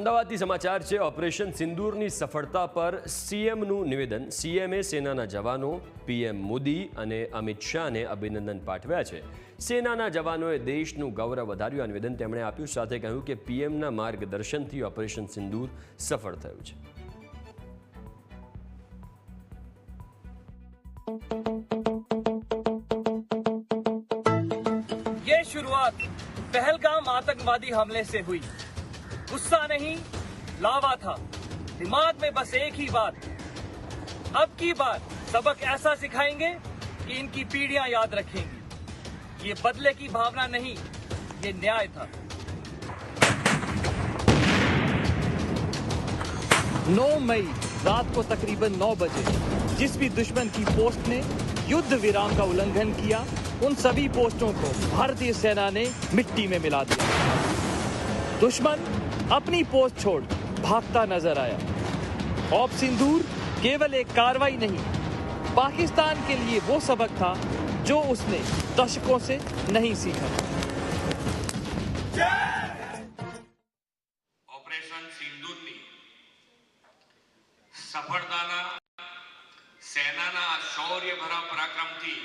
અમદાવાદથી સમાચાર છે. ઓપરેશન સિંદૂરની સફળતા પર સીએમનું નિવેદન. સીએમએ સેનાના જવાનો, પીએમ મોદી અને અમિત શાહને અભિનંદન પાઠવ્યા છે. સેનાના જવાનોએ દેશનું ગૌરવ વધાર્યું. આ નિવેદન તેમણે આપ્યું. સાથે કહ્યું કે પીએમના માર્ગદર્શનથી ઓપરેશન સિંદૂર સફળ થયું છે. ये शुरुआत पहलगाम आतंकवादी हमले से हुई. गुस्सा नहीं, लावा था. दिमाग में बस एक ही बात, अब की बार सबक ऐसा सिखाएंगे कि इनकी पीढ़ियां याद रखेंगी. ये बदले की भावना नहीं, ये न्याय था. 9 मई रात को तकरीबन 9 बजे जिस भी दुश्मन की पोस्ट ने युद्ध विराम का उल्लंघन किया, उन सभी पोस्टों को भारतीय सेना ने मिट्टी में मिला दिया. दुश्मन अपनी पोस्ट छोड़ भागता नजर आया. ऑप सिंदूर केवल एक कार्रवाई नहीं, पाकिस्तान के लिए वो सबक था जो उसने दशकों से नहीं सीखा. ઓપરેશન સિંદૂરની સફળતાના સેનાના શૌર્યભરા પરાક્રમથી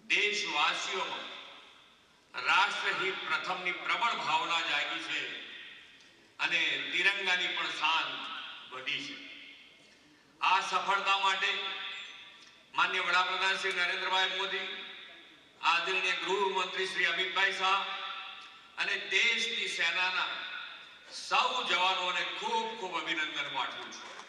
દેશવાસીઓમાં રાષ્ટ્રહિત પ્રથમની પ્રબળ ભાવના જાગી છે અને તિરંગાની પણ શાન વધી છે. આ સફળતા માટે માનનીય વડાપ્રધાન શ્રી નરેન્દ્રભાઈ મોદી, આદરણીય ગૃહમંત્રી શ્રી અમિતભાઈ શાહ અને દેશની સેનાના સૌ જવાનોને ખૂબ ખૂબ અભિનંદન પાઠવું છું.